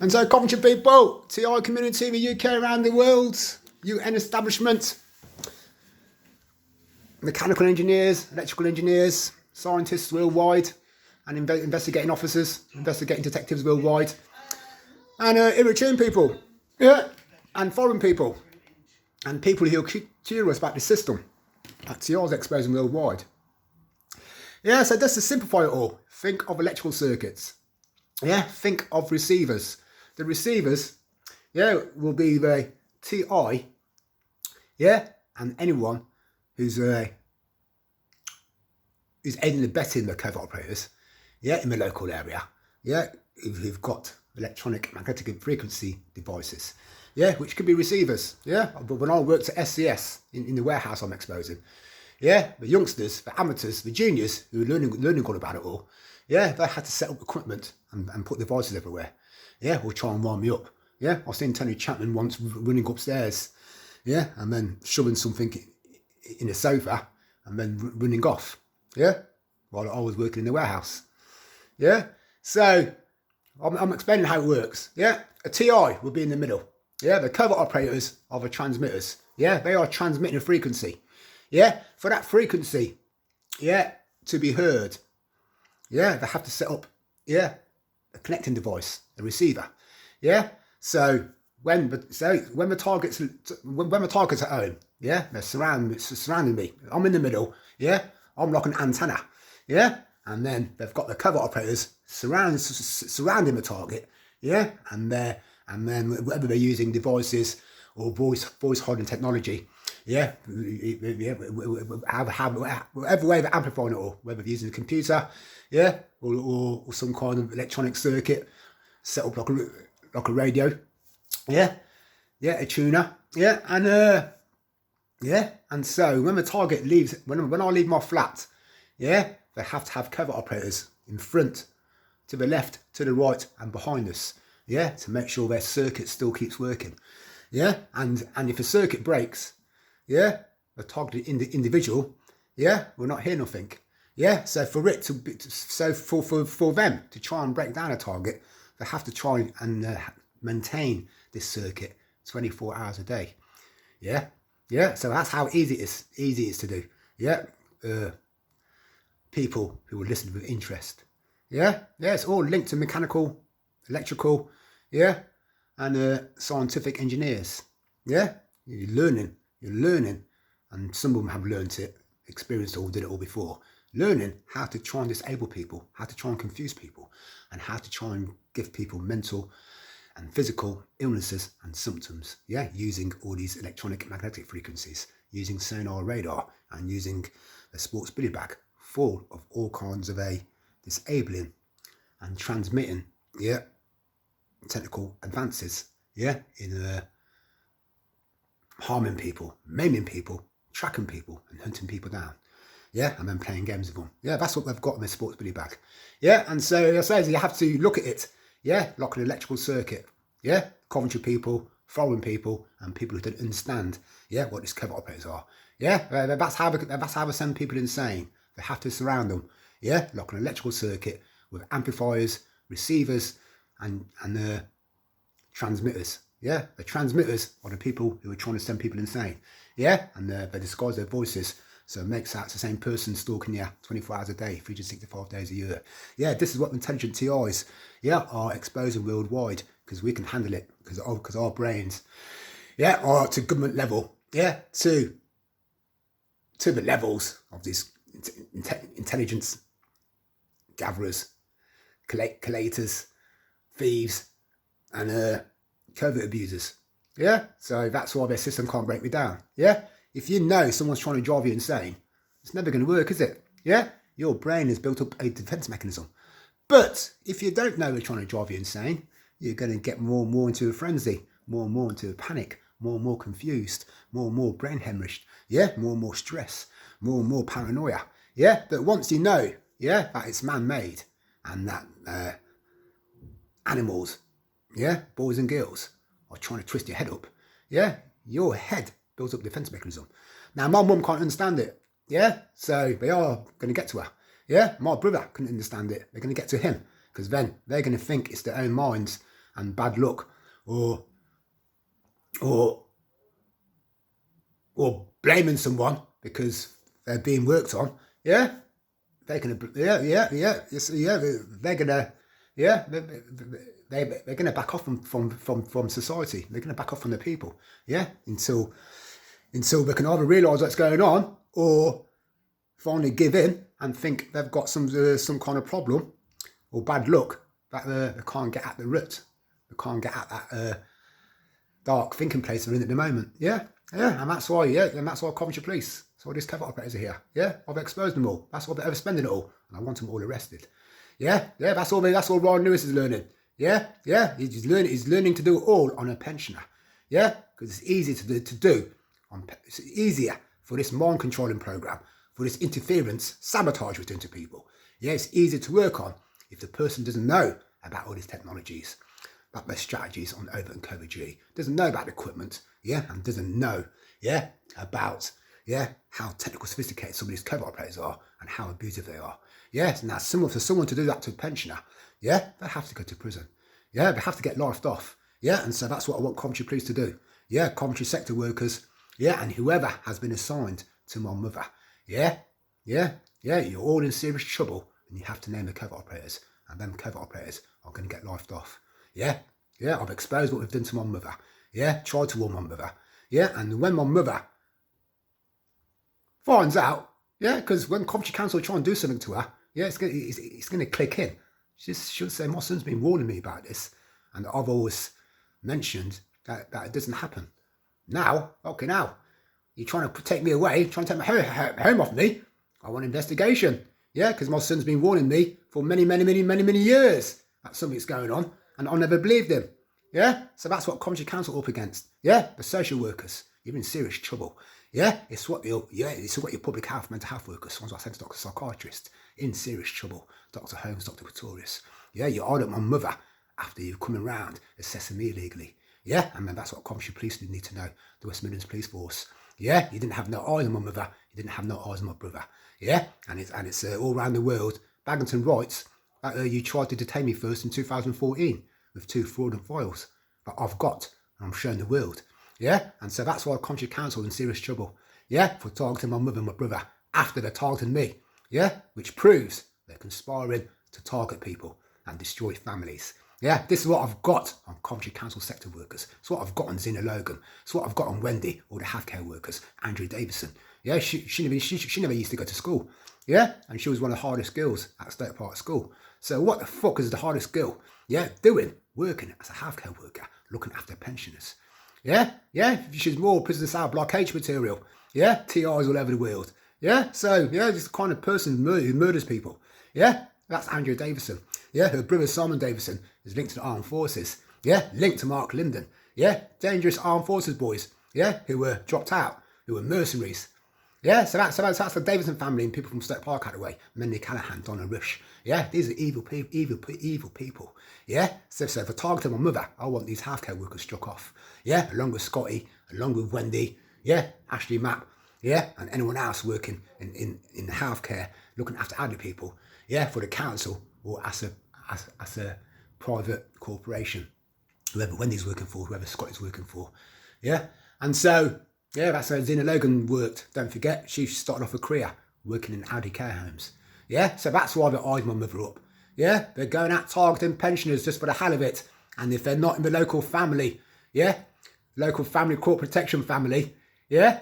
And so Coventry people, TI community, the UK around the world, UN establishment, mechanical engineers, electrical engineers, scientists worldwide, and investigating officers, investigating detectives worldwide, and Eritrean people, yeah, and foreign people, and people who are curious about the system that TI is exposing worldwide. Yeah, so just to simplify it all, think of electrical circuits. Yeah, think of receivers. The receivers, yeah, will be the TI, yeah, and anyone who's aiding and abetting the covert operators, yeah, in the local area, yeah, who've got electronic magnetic frequency devices, yeah, which could be receivers, yeah. But when I worked at SCS in the warehouse I'm exposing, yeah, the youngsters, the amateurs, the juniors who were learning all about it all, yeah, they had to set up equipment and put devices everywhere, yeah, or try and wind me up, yeah. I've seen Tony Chapman once running upstairs, yeah, and then shoving something in a sofa and then running off, yeah, while I was working in the warehouse, yeah. So I'm explaining how it works, yeah. A TI will be in the middle, yeah. The covert operators are the transmitters, yeah. They are transmitting a frequency, yeah. For that frequency, yeah, to be heard, yeah, they have to set up, yeah, a connecting device, a receiver, yeah. So when the target's at home, yeah, they're surrounding me. I'm in the middle, yeah. I'm like an antenna, yeah. And then they've got the covert operators surrounding the target, yeah. And then whether they're using devices or voice holding technology, yeah, whatever way they're amplifying it all, whether they're using a computer, yeah, or some kind of electronic circuit set up like a radio, yeah, a tuner, yeah, and so when the target leaves, when I leave my flat, yeah, they have to have covert operators in front, to the left, to the right, and behind us, yeah, to make sure their circuit still keeps working, yeah, and if a circuit breaks, yeah, the targeted individual, yeah, will not hear nothing, yeah. So for it to be, for them to try and break down a target, they have to try and maintain this circuit 24 hours a day, yeah. So that's how easy it is to do, yeah. People who will listen with interest, yeah. It's all linked to mechanical, electrical, yeah, and scientific engineers, yeah. You're learning, and some of them have learned it, experienced it all, did it all before. Learning how to try and disable people, how to try and confuse people, and how to try and give people mental and physical illnesses and symptoms, yeah, using all these electronic magnetic frequencies, using sonar radar, and using a sports billy bag full of all kinds of disabling and transmitting, yeah, technical advances, yeah, in harming people, maiming people, tracking people, and hunting people down, yeah, and then playing games with them, yeah. That's what they've got in their sports billy bag, yeah. And so I say you have to look at it, yeah, like an electrical circuit, yeah. Coventry people, foreign people, and people who don't understand, yeah, what these covert operators are, yeah. That's how they send people insane. They have to surround them, yeah, like an electrical circuit with amplifiers, receivers, and transmitters, yeah. The transmitters are the people who are trying to send people insane, yeah, and they disguise their voices, so it makes out the same person stalking you 24 hours a day, 365 days a year, yeah. This is what intelligent TIs, yeah, are exposing worldwide, because we can handle it, because our brains, yeah, are to government level, yeah, to the levels of these intelligence gatherers, collators, thieves, and covert abusers, yeah. So that's why their system can't break me down, yeah. If you know someone's trying to drive you insane, it's never going to work, is it? Yeah, your brain has built up a defense mechanism. But if you don't know they're trying to drive you insane, you're going to get more and more into a frenzy, more and more into a panic, more and more confused, more and more brain hemorrhaged, yeah, more and more stress, more and more paranoia, yeah. But once you know, yeah, that it's man-made, and that animals, yeah, boys and girls, are trying to twist your head up, yeah, your head builds up a defense mechanism. Now my mum can't understand it, yeah, so they are going to get to her, yeah. My brother couldn't understand it, they're going to get to him, because then they're going to think it's their own minds and bad luck, or blaming someone because they're being worked on, they're gonna, they're gonna, they're gonna back off from society. They're gonna back off from the people, until they can either realise what's going on or finally give in and think they've got some kind of problem or bad luck that they can't get at the root. They can't get at that dark thinking place they're in at the moment. And that's why, and that's why Coventry Police, that's why these clever operators are here. I've exposed them all. That's why they're overspending it all, and I want them all arrested. That's all Ryan Lewis is learning. He's learning to do it all on a pensioner. Because it's easy to do. It's easier for this mind controlling program, for this interference, sabotage we're doing to people. It's easy to work on if the person doesn't know about all these technologies, about their strategies on overt and covert duty, doesn't know about the equipment, and doesn't know, about, how technical sophisticated some of these covert operators are and how abusive they are. So now for someone to do that to a pensioner, they have to go to prison. They have to get lifed off. And so that's what I want Coventry Police to do. Coventry sector workers, and whoever has been assigned to my mother. You're all in serious trouble, and you have to name the covert operators, and them covert operators are going to get lifed off. I've exposed what we've done to my mother. Tried to warn my mother. And when my mother finds out, because when Coventry Council try and do something to her, it's going to click in. She'll say, my son's been warning me about this, and I've always mentioned that it doesn't happen. Now, you're trying to take me away, trying to take my home off me. I want an investigation. Because my son's been warning me for many years that something's going on, and I never believed him. So that's what Coventry Council are up against. The social workers, you're in serious trouble. It's what your public health, mental health workers, ones I sent to Dr. Psychiatrist, in serious trouble. Dr. Holmes, Dr. Pretorius. You ordered my mother after you coming round assessing me illegally. And then that's what Coventry Police need to know. The West Midlands Police Force. You didn't have no eyes on my mother. You didn't have no eyes on my brother. And it's all around the world. Baggington writes that you tried to detain me first in 2014 with 2 fraudulent files that I've got and I'm showing the world. And so that's why Coventry Council in serious trouble. For targeting my mother and my brother after they're targeting me. Which proves they're conspiring to target people and destroy families. This is what I've got on Coventry Council sector workers. It's what I've got on Zena Logan. It's what I've got on Wendy, or the healthcare workers, Andrew Davison. She never used to go to school. And she was one of the hardest girls at Stoke Park School. So what the fuck is the hardest girl? Doing? Working as a healthcare worker, looking after pensioners. She's more Prison Cell Block H material. TIs all over the world. So this kind of person who murders people. That's Andrew Davison. Her brother Simon Davison is linked to the armed forces. Linked to Mark Linden. Dangerous armed forces boys. Who were dropped out, who were mercenaries. So that's the Davison family and people from Stoke Park out of the way. Mendy Callaghan, Donna Rush. These are evil people. So for targeting my mother, I want these healthcare workers struck off. Along with Scotty, along with Wendy. Ashley Mapp. And anyone else working in healthcare, looking after elderly people. For the council or as a private corporation. Whoever Wendy's working for, whoever Scotty's working for. And so, that's how Zena Logan worked. Don't forget, she started off a career working in Audi care homes. So that's why they eyed my mother up. They're going out targeting pensioners just for the hell of it. And if they're not in the local family, local family court protection family, they'll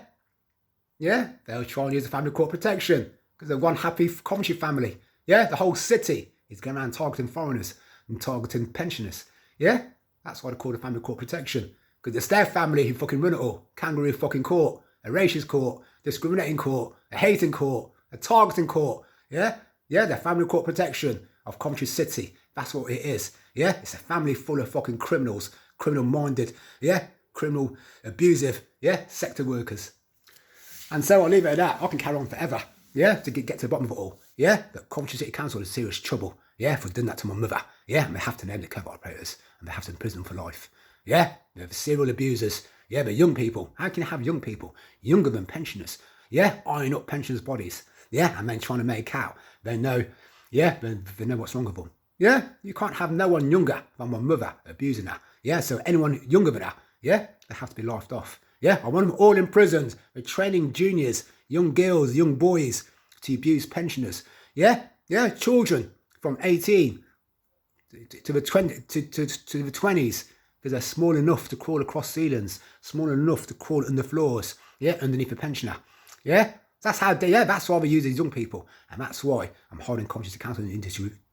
try and use the family court protection because they're one happy Coventry family. The whole city is going around targeting foreigners and targeting pensioners. That's why they call the family court protection. Because it's their family who fucking run it all. Kangaroo fucking court, a racist court, discriminating court, a hating court, a targeting court. The family court protection of Coventry City. That's what it is. It's a family full of fucking criminals, criminal-minded, criminal, abusive, sector workers. And so I'll leave it at that. I can carry on forever, to get to the bottom of it all. That Coventry City Council is in serious trouble, for doing that to my mother. And they have to name the covert operators, and they have to imprison them for life. They're serial abusers. They're young people. How can you have young people, younger than pensioners? Eyeing up pensioners' bodies. And then trying to make out they know, they know what's wrong with them. Yeah, you can't have no one younger than my mother abusing her. Yeah, so anyone younger than her, yeah, they have to be laughed off. Yeah, I want them all imprisoned. We're training juniors, young girls, young boys to abuse pensioners. Yeah, children from 18 to the 20s, because they're small enough to crawl across ceilings, small enough to crawl on the floors, yeah, underneath a pensioner. Yeah, that's why we use these young people, and that's why I'm holding conscience accountable in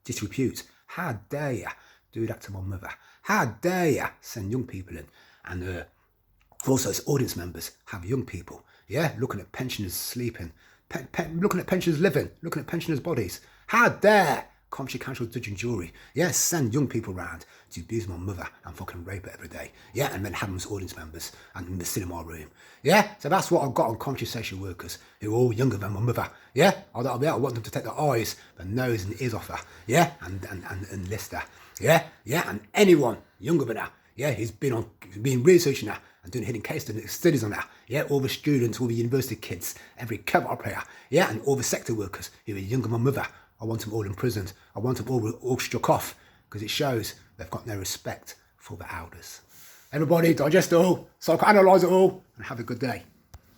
disrepute. How dare you do that to my mother? How dare you send young people in? And also, as audience members, have young people, yeah, looking at pensioners sleeping, looking at pensioners living, looking at pensioners' bodies. How dare Coventry Council judge and jury, yeah, send young people round to abuse my mother and fucking rape her every day, yeah, and then have them as audience members and in the cinema room, yeah. So that's what I've got on Coventry social workers who are all younger than my mother, yeah. I want them to take their eyes, their nose, and ears off her, yeah, and list her, yeah, and anyone younger than her, yeah, who's been researching her and doing hidden case studies on her, yeah, all the students, all the university kids, every cover operator, yeah, and all the sector workers who are younger than my mother. I want them all imprisoned. I want them all struck off, because it shows they've got no respect for the elders. Everybody, digest it all, psychoanalyse it all, and have a good day.